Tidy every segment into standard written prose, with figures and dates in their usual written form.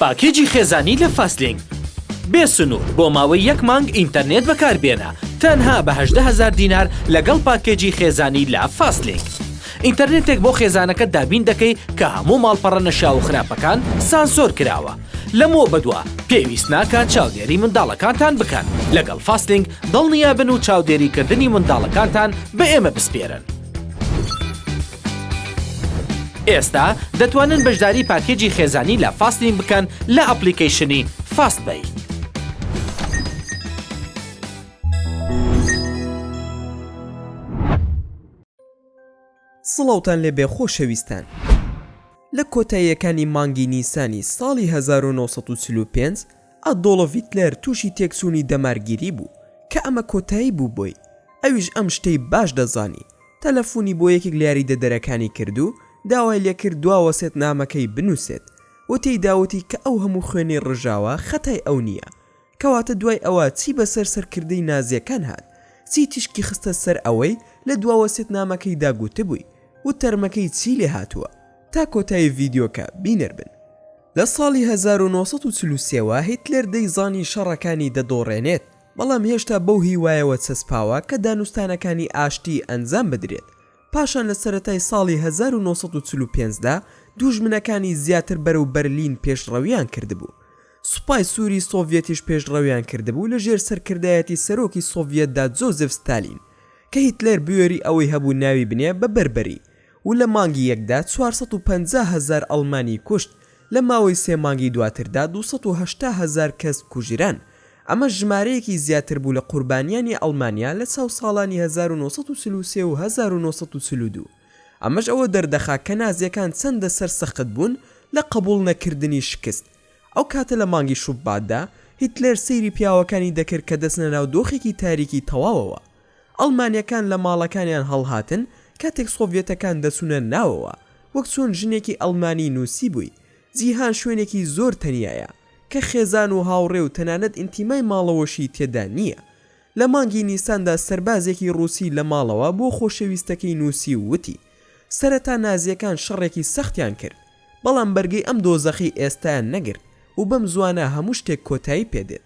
پاکێجی خێزانی لە فاستلینگ بێ سنوور بۆ ماوەی 1 مانگ ئینتەرنێت بەکاربێنە تەنها بە 18,000 دینار لەگەڵ پاکێجی خێزانی لە فاستلینگ. ئینتەرنێتێک بۆ خێزانەکە دابین دەکەی کە هەموو ماڵپەڕە نەشاو و خراپەکان سانسۆر کراوە. لەمەوە بەدووە پێویست ناکات چاودێری منداڵەکانتان بکەن. لەگەڵ فاستلینگ دڵنیا بن و چاودێریکردنی منداڵەکانتان بە ئێمە بسپێرن. ئێستا دەتوانن بەشداری پاکێجی خێزانی لە فاستلینگ بکەن لە ئەپلیکیشنی فاستبەی. سڵاوتان لێبێ خۆشەویستان. لە کۆتاییەکانی مانگی نیسانی ساڵی 1945 ئادۆڵف هیتلەر تووشی تێکسوونی دەمارگیری بوو کە ئەمە کۆتایی بوو بۆی. ئەویش ئەم شتەی باش دەزانی. تەلەفۆنی بۆ یەکێک لە یاریدەدەرەکانی کردو داوای لێکرد دواوەسێت نامەکەی بنووسێت و تێیداوەتی کە ئەو هەموو خوێنەی ڕژاوە خەتای ئەو نییە. کەواتە دوای ئەوە چی بەسەر سەرکردەی نازیەکان هات؟ چی تیشکی خستە سەر ئەوەی لە دواوەسێت نامەکەی داگوتە بووی و تەرمەکەی چی لێ هاتووە؟ تا کۆتایی ڤیدیۆکە بینەر بن. لە ساڵی 1943 هیتلەر دەیزانی شەڕەکانی دەدۆڕێنێت، بەڵام هێشتا بەو هیوایەوە چەسپاوە کە دانوستانەکانی ئاشتی ئەنجام بدرێت. پاشان لە سەرەتای ساڵی 1945دا دوژمنەکانی زیاتر بەرەو بەرلین پێشڕەویان کردبوو. سوپای سووری سۆڤێتیش پێشڕەویان کردبوو لە ژێر سەرکردایەتی سەرۆکی سۆڤێتدا جۆزف ستالین کە هیتلەر بوێری ئەوەی هەبوو ناوی بنێ بە بەربەری و لە مانگی یەکدا 450,000 ئەڵمانی کوشت. لە ماوەی 3 مانگی دواتردا 280,000 کەس کوژران. ئەمە ژمارەیەکی زیاتر بوو لە قوربانیانی ئەڵمانیا لە چاو ساڵانی 1933 و 1932. ئەمەش ئەوە دەردەخا کە نازیەکان چەندە سەرسەخت بوون لە قبول نەکردنی شکست. ئەو کاتە لە مانگی شوباتدا هیتلەر سەیری پیاوەکانی دەکرد کە دەستنە ناو دۆخێکی تاریکی تەواوەوە. ئەڵمانیەکان لە ماڵەکانیان هەڵهاتن کاتێک سۆڤێتەکان دەچونە ناوەوە، وەک چۆن ژنێکی ئەڵمانی نووسی بووی. جیهان شوێنێکی زۆر تەنیایە کە خێزان و هاوڕێ و تەنانەت ئینتیمای ماڵەوەشی تێدا نییە. لە مانگی نیساندا سەربازێکی ڕووسی لە ماڵەوە بۆ خۆشەویستەکەی نووسی وتی سەرەتا نازیەکان شەڕێکی سەختیان کرد، بەڵام بەرگەی ئەم دۆزەخی ئێستایان نەگرت و بەم زوانە هەموو شتێک کۆتایی پێدێت.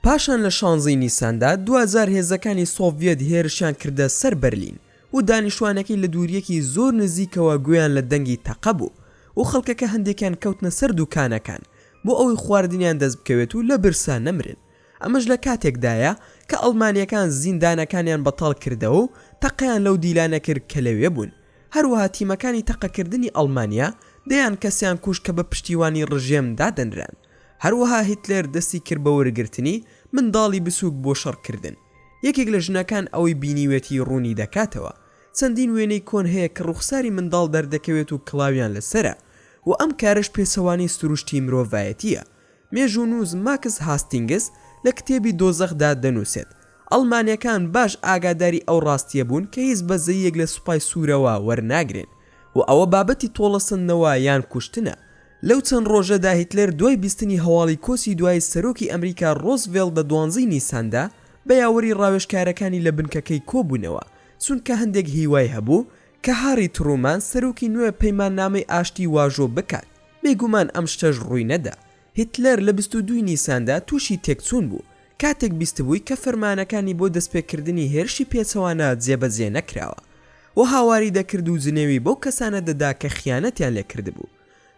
پاشان لە 16 نیساندا 2000 هێزەکانی سۆڤێت هێرشیان کردە سەر بەرلین و دانیشتوانەکەی لە دووریەکی زۆر نزیکەوە گویان لە دەنگی تەقە بوو و خەڵکەکە هەندێکیان کەوتنە سەر دوکانەکان بۆ ئەوەی خواردنیان دەست بکەوێت و لە برسا نەمرن. ئەمەش لە کاتێکدایە کە ئەڵمانیەکان زیندانەکانیان بەتاڵ کردەوە و تەقەیان لەو دیلانە کرد کە لەوێ بوون. هەروەها تیمەکانی تەقەکردنی ئەڵمانیا دەیان کەسیان کوش کە بە پشتیوانی ڕژێم دادەنران. هەروەها هیتلەر دەستی کرد بە وەرگرتنی منداڵی بسووک بۆ شەڕکردن. یەکێک لە ژنەکان ئەوەی بینیوێتی ڕوونی دەکاتەوە. چەندین وێنەی کۆن هەیە کە ڕوخساری منداڵ دەردەکەوێت و کڵاویان لەسرە و ئەم کارش پێچەوانی سروشتی مرۆڤایەتیە. مێژوونووس ماکس هاستینگس لە کتێبی دۆزەخدا دەنووسێت ئەڵمانیەکان باش ئاگاداری ئەو ڕاستیە بوون کە هیچ بەزەیەک لە سوپای سوورەوە وەرناگرێن و ئەوە بابەتی تۆڵەسندنەوە یان کوشتنە. لەو چەند ڕۆژەدا هیتلەر دوای بیستنی هەواڵی کۆسی دوای سەرۆکی ئەمریکا ڕۆزڤێڵ لە 12 نیساندا بە یاوەری ڕاوێژکارەکانی لە بنکەکەی کۆبوونەوە، چونکە هەندێک هیوای هەبوو کە هاری ترومان سەرۆکی نوێ پەیماننامەی ئاشتی واژۆ بکات. بێگومان ئەم شتەش ڕووی نەدا. هیتلەر لە 22 نیساندا تووشی تێکچوون بوو کاتێک بیستبووی کە فەرمانەکانی بۆ دەستپێکردنی هێرشی پێچەوانە جێبەجێ نەکراوە و هاواری دەکرد و جنێوی بەو کەسانە دەدا کە خیانەتیان لێ کردبوو.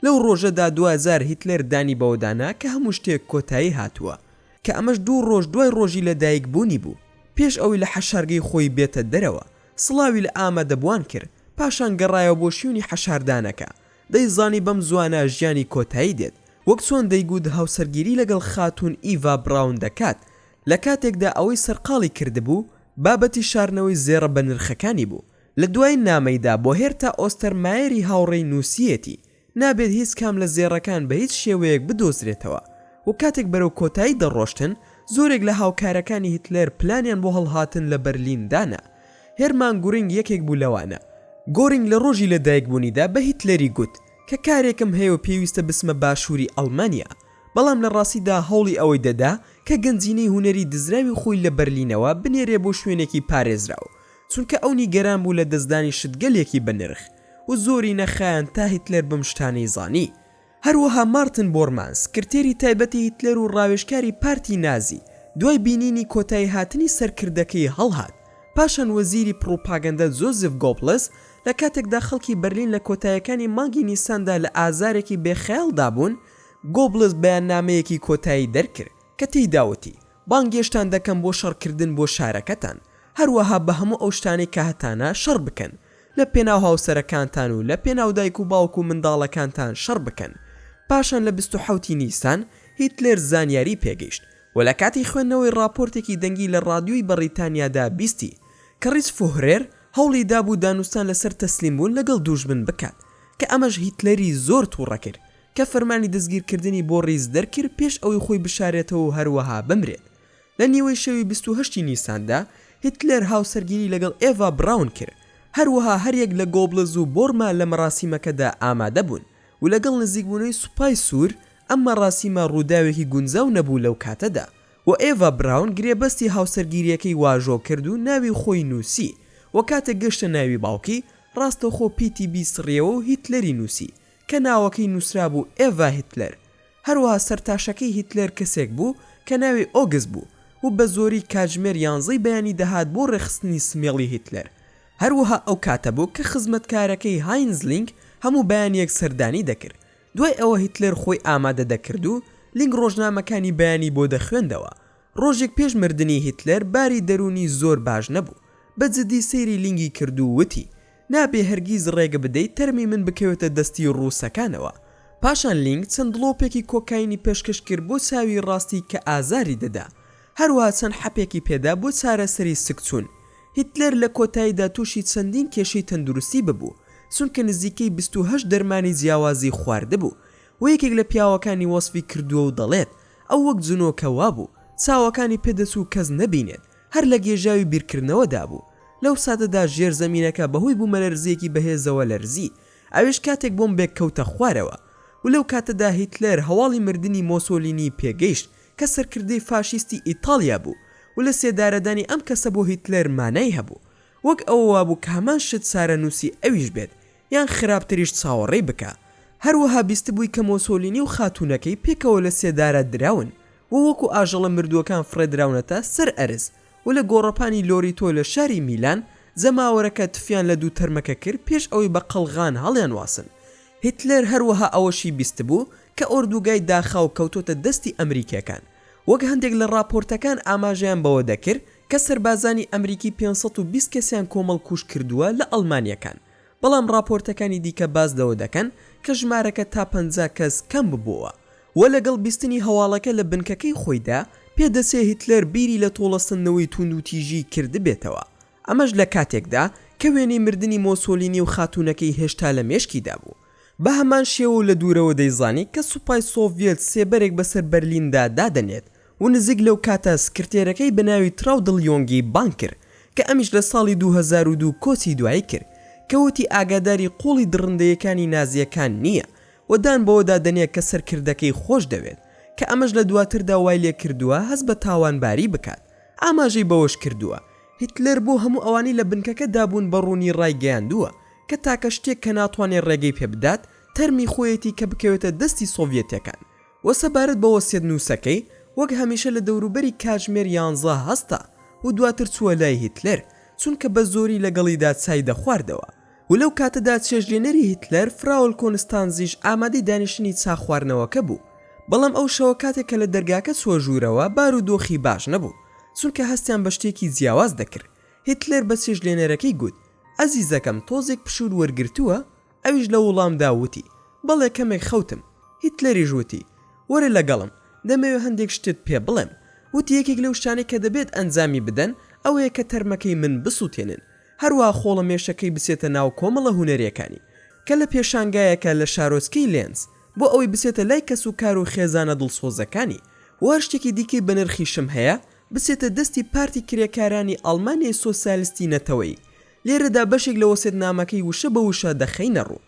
لەو ڕۆژەدا 2000 هیتلەر دانی بەودانا کە هەموو شتێک کۆتایی هاتووە، کە ئەمەش 2 ڕۆژ دوای ڕۆژی لەدایک بوونی بوو. پێش ئەوی لە حەشارگەی خۆی بێتە دەرەوە سڵاوی لە ئامادەبوان کرد، پاشان گەڕایەوە بۆ شوێنی حەشاردانەکە. دەیزانی بەم زوانە ژیانی کۆتایی دێت، وەک چۆن دەیگوت هاوسەرگیری لەگەڵ خاتون ئیڤا براون دەکات. لە کاتێکدا ئەوەی سەرقاڵی کردبوو بابەتی شارنەوەی زێڕە بە نرخەکانی بوو. لە دوای نامەیدا بۆ هێرتا ئۆستەرمایەری هاوڕێی نووسیەتی نابێت هیچ کام لە زێڕەکان بە هیچ شێوەیەک بدۆزرێتەوە و کاتێک بەرەو کۆتایی دەڕۆشتن زۆرێک لە هاوکارەکانی هیتلەر پلانیان بۆ هەڵهاتن لە بەرلین دانا. هێرمان گۆرینگ یەکێک بوو لەوانە. گۆرینگ لە ڕۆژی لەدایکبوونیدا بە هیتلەری گوت کە کارێکم هەیە و پێویستە بسمە باشووری ئەڵمانیا، بەڵام لە ڕاستیدا هەوڵی ئەوەی دەدا کە گەنجینەی هوەری دزراوی خۆی لە بەرلینەوە بنێرێ بۆ شوێنێکی پارێزراو، چونکە ئەو نیگەران بوو لە دەستدانی شتگەلێکی بەنرخ و زۆری نەخایان تا هیتلەر بەم شتانەی زانی. هەروەها مارتن بۆرمان سکرتێری تایبەتی هیتلەر و ڕاوێژکاری پارتی نازی دوای بینینی کۆتایی هاتنی سەرکردەکەی هەڵهات. پاشان وەزیری پرۆپاگەندە جۆزف گۆبلس لە کاتێکدا خەڵکی بەرلین لە کۆتاییەکانی مانگی نیساندا لە ئازارێکی بێخەیاڵدا بوون، گۆبلس بەیاننامەیەکی کۆتایی دەرکرد کە تێیداوەتی بانگێشتان دەکەم بۆ شەڕکردن بۆ شارەکەتان، هەروەها بە هەموو ئەو شتانەی کە هەتانە شەڕ بکەن، لە پێناو هاوسەرەکانتان و لە پێناو دایک و باوک و منداڵەکانتان شەڕ بکەن. پاشان لە 27 نیسان هیتلەر زانیاری پێگەیشت و لە کاتی خوێندنەوەی راپۆرتێکی دەنگی لە ڕادیۆی بەریتانیادا بیستی کە ڕیس فۆهرێر هەوڵی دابوو دانوستان لەسەر تەسلیمبوون لەگەڵ دوژمن بکات، کە ئەمەش هیتلەری زۆر تووڕە کرد کە فەرمانی دەستگیرکردنی بۆ ڕیز دەرکرد پێش ئەوەی خۆی بشارێتەوە و هەروەها بمرێت. لە نیوەی شەوی 28 نیساندا هیتلەر هاوسەرگیری لەگەڵ ئێڤا براون کرد، هەروەها هەریەک لە گۆبلز و بۆرما لە مەراسیمەکەدا ئامادە بوون و لەگەڵ نزیکبوونەوەی سوپای سوور ئەم مەراسیمە ڕووداوێکی گونجاو نەبوو لەو کاتەدا و ئێڤا براون گرێبەستی هاوسەرگیریەکەی واژۆ کرد و ناوی خۆی نووسی و کاتێک گەشتە ناوی باوکی ڕاستەوخۆ پیتی بیسڕیەوە و هیتلەری نووسی کە ناوەکەی نووسرا بوو ئێڤا هیتلەر. هەروەها سەرتاشەکەی هیتلەر کەسێک بوو کە ناوی ئۆگست بوو و بە زۆری کاتژمێر 11 بەیانی دەهات بۆ ڕێخستنی سمێڵی هیتلەر. هەروەها ئەو کاتە بوو کە خزمەتکارەکەی هاینز لینگ هەموو بەیانیەک سەردانی دەکرد. دوای ئەوە هیتلەر خۆی ئامادە دەکرد و لینگ ڕۆژنامەکانی بەیانی بۆ دەخوێندەوە. ڕۆژێک پێش مردنی هیتلەر باری دەرونی زۆر باش نەبوو، بەجددی سەیری لینگی کرد و وتی نابێ هەرگیز ڕێگە بدەیت تەرمی من بکەوێتە دەستی ڕووسەکانەوە. پاشان لینگ چەند دڵۆپێکی کۆکاینی پێشکەش کرد بۆ چاوی ڕاستی کە ئازاری دەدا، هەروەها چەند حەپێکی پێدا بۆ چارەسەری سکچوون. هیتلەر لە کۆتاییدا تووشی چەندین کێشەی تەندروستی ببوو، چونکە نزیکەی 28 دەرمانی جیاوازی خواردبوو و یەکێک لە پیاوەکانی وەسفی کردووە و دەڵێت ئەو وەک جنۆکەوا بوو، چاوەکانی پێدەچوو کەس نەبینێت، هەر لە گێژاوی بیرکردنەوەدا بوو. لەو ساتەدا ژێر زەمینەکە بەهۆی بوومەلەرزەیەکی بەهێزەوە لەرزی، ئەوێش کاتێک بۆمبێک کەوتە خوارەوە و لەو کاتەدا هیتلەر هەواڵی مردنی مۆسۆلینی پێگەیشت کە سەرکردەی فاشیستی ئیتالیا بوو و لە سێدارەدانی ئەم کەسە بۆ هیتلەر مانای هەبوو، وەک ئەوە بوو کە هەمان شت سارەنووسی ئەویش بێت یان خراپتریش چاوەڕێی بکە. هەروەها بیستبووی کە مۆسۆلینی و خاتونەکەی پێکەوە لە سێدارە دراون و وەکو ئاژەڵە مردووەکان فرێدراونەتە سەر ئەرز و لە گۆڕەپانی لۆریتۆ لە شاری میلان جەماوەرەکە تفیان لە دوو تەرمەکە کرد پێش ئەوەی بە قەڵغان هەڵیان واسن. هیتلەر هەروەها ئەوەشی بیستبوو کە ئۆردوگای داخاو کەوتۆتە دەستی ئەمریکیەکان، وەک هەندێک لە راپۆرتەکان ئاماژەیان بەوە دەکرد کە سەربازانی ئەمریکی 520 کەسیان کۆمەڵ کوش کردووە لە ئەڵمانیەکان، بەڵام راپۆرتەکانی دیکە باز دەوە دەکەن کە ژمارەکە تا 50 کەس کەم ببووە و لەگەڵ بیستنی هەواڵەکە لە بنکەکەی خۆیدا پێدەچێ هیتلەر بیری لە تۆڵەستنەوەی توند و تیژی کردبێتەوە. ئەمەش لە کاتێکدا کە وێنەی مردنی مۆسۆلینی و خاتونەکەی هێشتا لە مێشکیدا بوو. بە هەمان شێوە لە دوورەوە دەیزانی کە سوپای سۆڤیەت سێبەرێک بەسەر بەرلیندا دادەنێت و نزیک لەو کاتە سکرتێرەکەی بەناوی تراودڵیۆنگی بان کرد کە ئەمیش لە ساڵی 2002 کۆچی دوایی کرد کەوتی ئاگاداری قوڵی درڕندەیەکانی نازیەکان نییە و دان بەوەدا دەنێت کە سەرکردەکەی خۆش دەوێت کە ئەمەش لە دواتردا وای لێ کردووە هەست بە تاوانباری بکات. ئاماژەی بەوەش کردووە هیتلەر بۆ هەموو ئەوانی لە بنکەکە دابوون بە ڕوونی ڕایگەیاندووە کە تاکە شتێک کە ناتوانێت ڕێگەی پێ بدات تەرمی خۆیەتی کە بکەوێتە دەستی سۆڤیەتەکان و سەبارەت بە وەسیەت نووسەکەی وەک هەمیشە لە دەوروبەری کاتژمێر 11 هەستا و دواتر چووە لای هیتلەر چونکە بە زۆری لەگەڵیدا چای دەخواردەوە و لەو کاتەدا چێژلێنەری هیتلەر فراول کۆنستانزیش ئامادەی دانیشتنی چا خواردنەوەکە بوو، بەڵام ئەو شەوە کاتێک کە لە دەرگاکە چووە ژوورەوە بارودۆخی باش نەبوو چونکە هەستیان بە شتێکی جیاواز دەکرد. هیتلەر بە چێژلێنەرەکەی گوت ئەزیزەکەم تۆزێک پشور وەرگرتووە؟ ئەویش لە وڵامدا وتی بەڵێ کەمێک خەوتم. هیتلەریش وتی وەرە لەگەڵم دەمەوێت هەندێک شتت پێ بڵێم. وتی یەکێک لەو شتانەی کە دەبێت ئەنجامی بدەن ئەوەیە کە تەرمەکەی من بسووتێنن، هەروە خۆڵە مێشەکەی بچێتە ناو کۆمەڵە هونەریەکانی کە لە پێشانگایەکە لە شارۆچکەی لێنز بۆ ئەوەی بچێتە لای کەس و کار و خێزانە دڵسۆزەکانی و هەر شتێکی دیکەی بە نرخی شم هەیە بچێتە دەستی پارتی کرێکارانی ئەڵمانیای سۆسیالیستی نەتەوەی. لێرەدا بەشێک لە وەسێتنامەکەی وشە بە وشە دەخەینە ڕوو.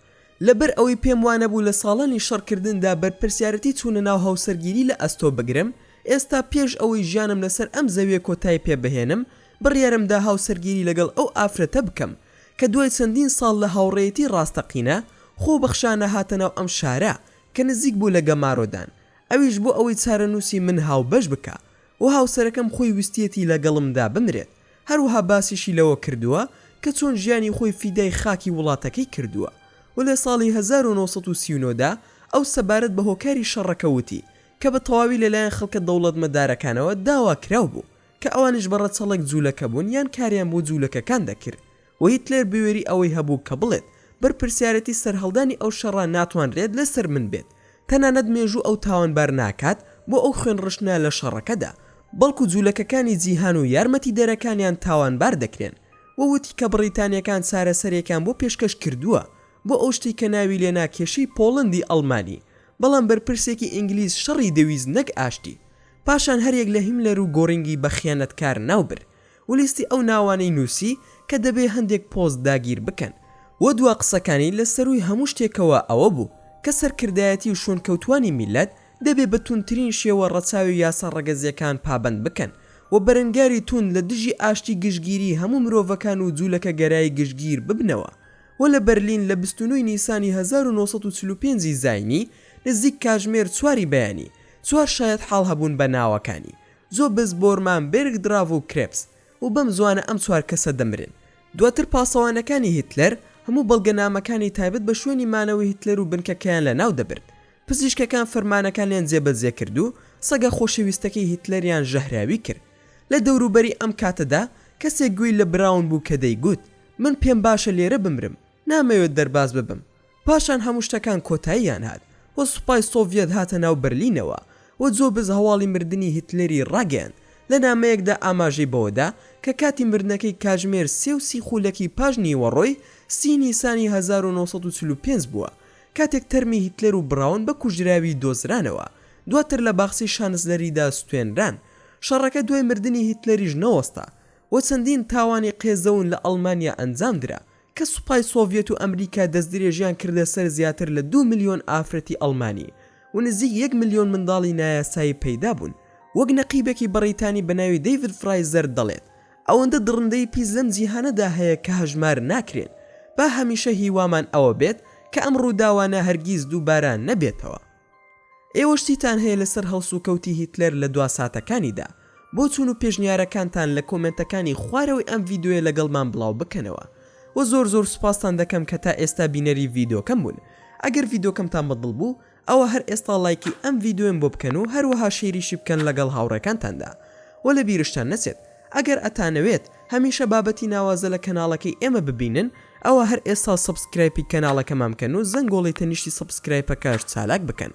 لەبەر ئەوەی پێم وانە بوو لە ساڵانی شەڕکردندا بەرپرسیارەتی چوونە ناو هاوسەرگیری لە ئەستۆ بگرم، ئێستا پێش ئەوەی ژیانم لەسەر ئەم زەویە کۆتای پێ بهێنم بڕیارمدا هاوسەرگیری لەگەڵ ئەو ئافرەتە بکەم کە دوای چەندین ساڵ لە هاوڕێیەتی ڕاستەقینە خۆ بەخشانە هاتەناو ئەم شارە کە نزیک بوو لە گەمارۆدان ئەویش بۆ ئەوەی چارەنووسی من هاو بەش بکە و هاوسەرەکەم خۆی ویستیەتی لەگەڵمدا بمرێت هەروەها باسیشی لەوە کردووە کە چۆن ژیانی خۆی فیدای خاکی وڵاتەکەی کردووە و لە ساڵی 1939دا ئەو سەبارەت بە هۆکاری شەڕەکەوتی کە بە تەواوی لەلایەن خەڵکە دەوڵەتمەدارەکانەوە داوا کراو بوو کە ئەوانش بەڕەچەڵێک جوولەکە بوون یان کاریان بۆ جوولەکەکان دەکرد و هیتلەر بوێری ئەوەی هەبوو کە بڵێت بەرپرسیارەتی سەرهەڵدانی ئەو شەڕە ناتوانرێت لەسەر من بێت تەنانەت مێژوو ئەو تاوانبار ناکات بۆ ئەو خوێنڕشتە لە شەڕەکەدا بەڵکو جوولەکەکانی جیهان و یارمەتی دەرەکانیان تاوانبار دەکرێن ووتی کە بڕیتانیەکان چارەسەرێکان بۆ پێشکەش کردووە بۆ ئەو شتێک کە ناوی لێنا کێشەی پۆڵندی ئەڵمانی بەڵام بەرپرسێکی ئینگلیز شەڕی دەویست نەک ئاشتی پاشان هەرێک لە هیملەر و گۆڕینگی بە خیانەتکار ناوبر و لیستی ئەو ناوانەی نووسی کە دەبێ هەندێک پۆست داگیر بکەن وە دوا قسەکانی لە سەروی هەموو شتێکەوە ئەوە بوو کە سەرکردایەتی و شوێنکەوتوانی میلەت دەبێ بە تونترین شێوە ڕەچاوی یاسا ڕەگەزیەکان پابند بکەن و بەرەنگاری تون لە دژی ئاشتی گشتگیری هەموو مرۆڤەکان و جوولەکە گەرای گشتگیر ببنەوە و لە بەرلین لە 29 نیسانی 1945 زاینی نزیک کاژمێر 4 بەیانی 4 شایەت حاڵ هەبوون بە ناوەکانی زۆ بز بۆرمان بێرگ دراڤ و کرێپس و بەم زوانە ئەم 4 کەسە دەمرن دواتر پاسەوانەکانی هیتلەر هەموو بەڵگەنامەکانی تایبەت بە شوێنی مانەوەی هیتلەر و بنکەکەیان لە ناو دەبرد پزیشکەکان فەرمانەکانیان جێبەجێ کرد و سەگە خۆشەویستەکەی هیتلەریان ژەهراوی کرد لە دەوروبەری ئەم کاتەدا کەسێک گوێی لە براون بوو کە دەیگوت من پێم باشە لێرە بمرم نامەوێت دەرباز ببم پاشان هەموو شتەکان کۆتاییان هات و سوپای سۆڤیەت هاتە ناو بەرلینەوە و جۆ بز هەواڵی مردنی هیتلەری ڕاگەیاند لە نامەیەکدا ئاماژەی بەوەدا کە کاتی مردنەکەی کاژمێر 30 خولەکی پاش نیوەڕۆی 30 نیسانی 1945 بووە کاتێک تەرمی هیتلەر و براون بە کوژراوی دۆزرانەوە دواتر لە باخسی شانزلەریدا ستوێنران شەڕەکە دوای مردنی هیتلەریش نەوەستا و چەندین تاوانی قێزەون لە ئەڵمانیا ئەنجام درا کە سوپای سۆڤیەت و ئەمریکا دەستدرێژیان کردە سەر زیاتر لە 2 ملیۆن ئافرەتی ئەڵمانی و نزیک 1 ملیۆن منداڵی نایاسایی پەیدا بوون وەک نەقیبێکی بەڕیتانی بەناوی دەیڤید فرایزەر دەڵێت ئەوەندە دڕندەی پیس لەم جیهانەدا هەیە کە هەژمار ناکرێن با هەمیشە هیوامان ئەوە بێت کە ئەم ڕووداوانە هەرگیز دووباران نەبێتەوە ئێوە شتیتان هەیە لەسەر هەڵسوکەوتی هیتلەر لە دوا ساتەکانیدا بۆ چون و پێشنیارەکانتان لە کۆمنتەکانی خوارەوەی ئەم ڤیددیۆیە لەگەڵمان بڵاو بکەنەوە و زۆر سوپاستان دەکەم کە تا ئێستا بینەری ڤیددیۆکەم بوون ئەگەر ڤیددیۆکەمتان بەدڵ بوو ئەوە هەر ئێستا لایکی ئەم ڤیددیۆم بۆ بکەن و هەروەها شێریشی بکەن لەگەڵ هاوڕێکانتاندا و لە بیرشتان نەچێت ئەگەر ئەتانەوێت هەمیشە بابەتی ناوازە لە کەناڵەکەی ئێمە ببینن ئەوە هەر ئێستا سبسکرایبی کەناڵەکەمان بکەن و زەنگۆڵی تەنیشتی سبسکرایبەکەش چالاک بکەن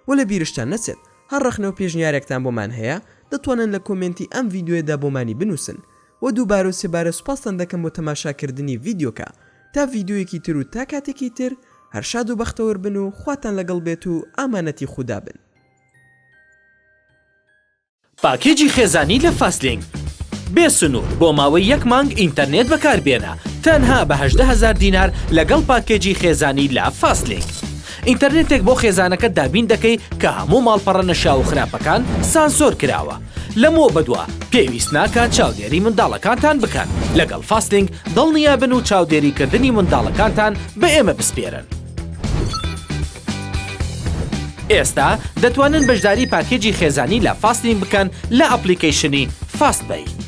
و لە بیرشتان نەچێت هەر ڕەخنەوە پێشنیارێکتان بۆمان هەیە دەتوانن لە کۆمنتی ئەم ڤیددیۆدا بۆمانی بنووسن و دووبارە و سێبارە سوپاستان دەکەم بۆ تەماشاکردنی ڤیددیۆکە تا ڤیددیۆیەکی تر و تا کاتێکی تر هەر شاد و بەختەوەر بن و خواتان لەگەڵ بێت و ئامانەتی خودا بن. پاکێجی خێزانی لە فاستلینگ بێ سنوور بۆ ماوەی 1 مانگ ئینتەرنێت بەکاربێنە تەنها بە 18,000 دینار لەگەڵ پاکێجی خێزانی لە فاستلینگ. ئینتەرنێتێک بۆ خێزانەکە دابین دەکەی کە هەموو ماڵپەڕە نەشا و خراپەکان سانسۆر کراوە لەمەوە بەدووە پێویست ناکات چاودێری منداڵەکانتان بکەن لەگەڵ فاستلینگ دڵنیابن و چاودێریکردنی منداڵەکانتان بە ئێمە بسپێرن. ئێستا دەتوانن بەشداری پاکێجی خێزانی لە فاستلینگ بکەن لە ئەپلیکیشنی فاستبەی.